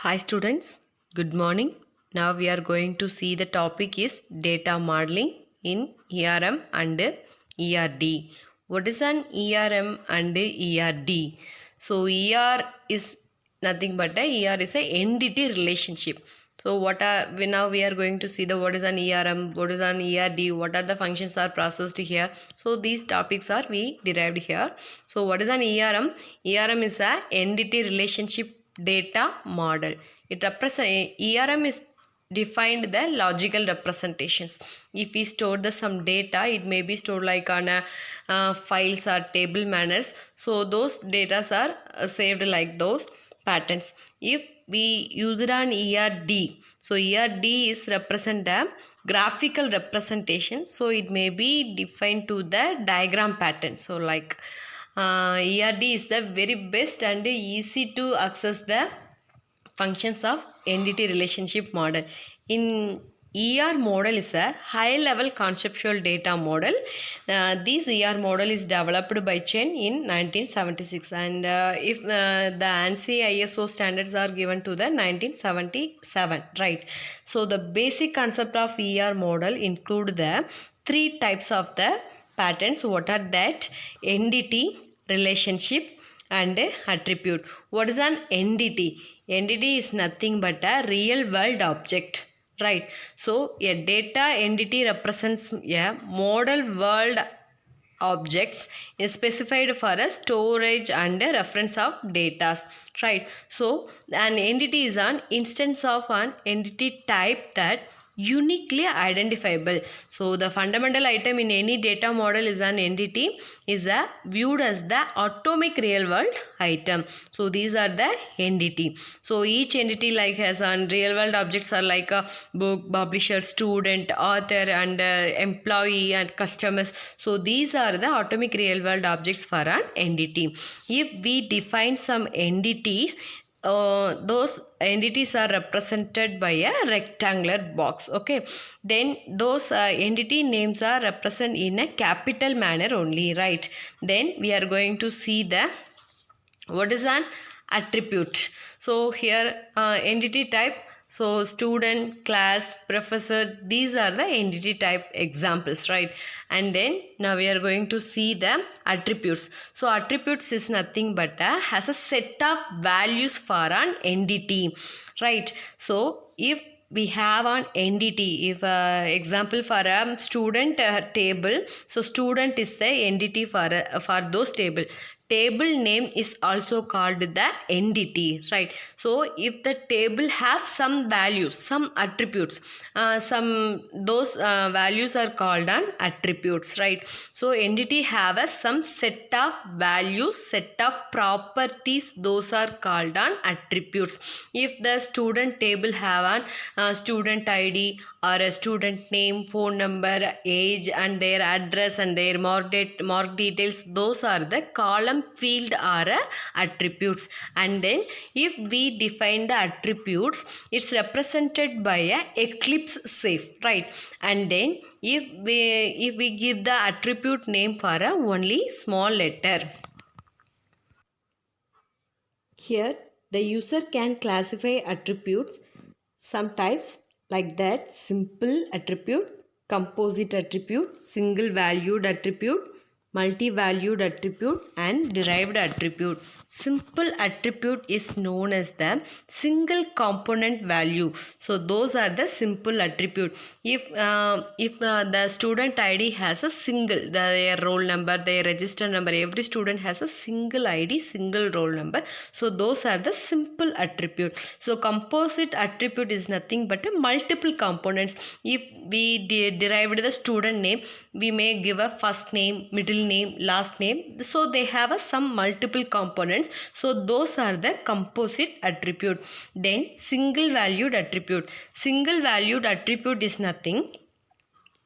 Hi students, good morning. Now we are going to see the topic is data modeling in ERM and ERD. What is an ERM and ERD? So ER is nothing but ER is a entity relationship. So now we are going to see the what is an ERM, what is an ERD, what are the functions are processed here. So these topics are we derived here. So what is an ERM? ERM is a entity relationship data model. It represent ERM is defined the logical representations. If we store some data, it may be stored like on files or table manners. So those data are saved like those patterns. If we use it on ERD, so ERD is represent a graphical representation. So it may be defined to the diagram pattern. So like ERD is the very best and easy to access the functions of entity relationship model. In ER model is a high level conceptual data model. This ER model is developed by Chen in 1976 and if the ANSI ISO standards are given to the 1977, right? So the basic concept of ER model include the three types of the patterns. What are that? Entity, relationship and attribute. What is an entity? Entity is nothing but a real world object, right? So a data entity represents a model world objects is specified for a storage and a reference of data, right? So an entity is an instance of an entity type that uniquely identifiable. So the fundamental item in any data model is an entity is viewed as the atomic real world item. So these are the entity. So each entity like has an real world objects are like a book, publisher, student, author and employee and customers. So these are the atomic real world objects for an entity. If we define some entities, those entities are represented by a rectangular box. Okay, then those entity names are represented in a capital manner only, right? Then we are going to see the what is an attribute. So here entity type, so student, class, professor, these are the entity type examples, right? And then now we are going to see the attributes. So attributes is nothing but has a set of values for an entity, right? So if we have an entity, if example for a student table, so student is the entity for those table. Table name is also called the entity, right? So if the table has some values, some attributes, those values are called an attributes, right? So entity have some set of values, set of properties, those are called an attributes. If the student table have an student ID or a student name, phone number, age and their address and their mark details, those are the column field are attributes. And then if we define the attributes, it's represented by a eclipse safe, right? And then if we give the attribute name for a only small letter, here the user can classify attributes some types like that: simple attribute, composite attribute, single valued attribute, multi-valued attribute and derived attribute. Simple attribute is known as the single component value. So those are the simple attribute. If the student ID has a single, their roll number, their register number, every student has a single ID, single roll number. So those are the simple attribute. So composite attribute is nothing but a multiple components. If we derived the student name, we may give a first name, middle name, last name. So they have some multiple components. So those are the composite attribute. Then single valued attribute. Single valued attribute is nothing.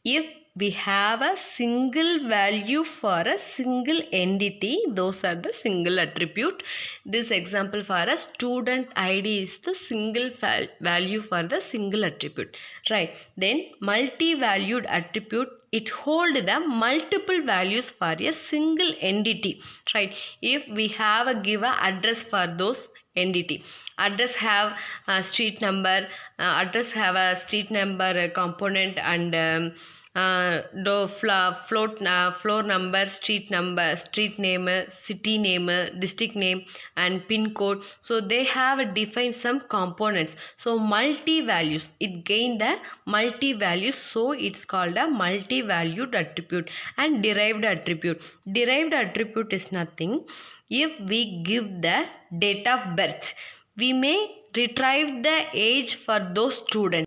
If we have a single value for a single entity, those are the single attribute. This example for a student ID is the single value for the single attribute, right? Then multi-valued attribute, it hold the multiple values for a single entity, right? If we have a given address for those entity. Address have a street number, component, and floor number, street number, street name, city name, district name, and pin code. So they have defined some components. So multi values, it gained the multi values, so it's called a multi-valued attribute. And derived attribute, is nothing. If we give the date of birth, we may retrieve the age for those students.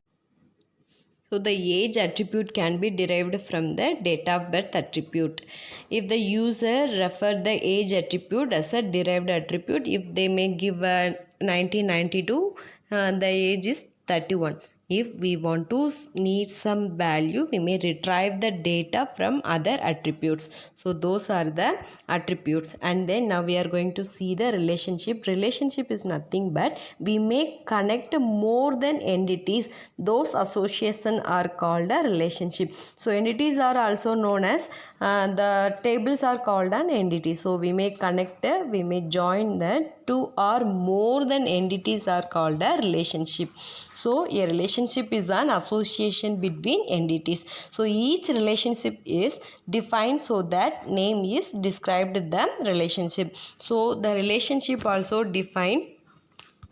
So the age attribute can be derived from the date of birth attribute. If the user refer the age attribute as a derived attribute, if they may give a 1992, the age is 31. If we want to need some value, we may retrieve the data from other attributes. So those are the attributes. And then now we are going to see the relationship. Relationship is nothing but we may connect more than entities. Those associations are called a relationship. So entities are also known as the tables are called an entity. So we may connect, we may join the two or more than entities are called a relationship. So a relationship is an association between entities. So each relationship is defined so that name is described the relationship. So the relationship also defined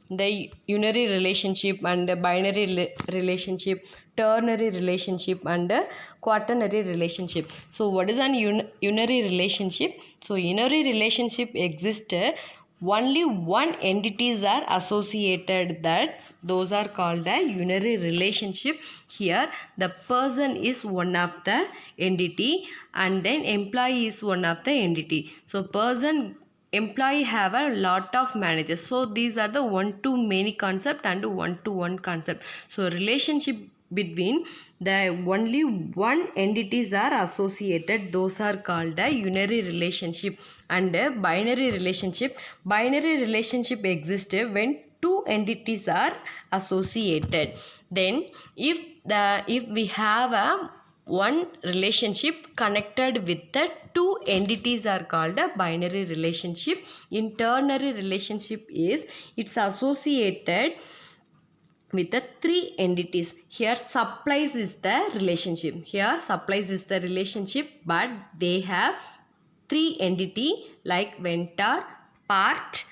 the unary relationship and the binary relationship, ternary relationship, and quaternary relationship. So what is an unary relationship? So unary relationship exists, only one entities are associated, that those are called a unary relationship. Here the person is one of the entity and then employee is one of the entity. So person, employee have a lot of managers. So these are the one to many concept and one to one concept. So relationship between the only one entities are associated, those are called a unary relationship. And a binary relationship, exists when two entities are associated. Then if we have a one relationship connected with the two entities are called a binary relationship. In ternary relationship is it's associated with the three entities. Here supplies is the relationship. But they have three entity like vendor, part,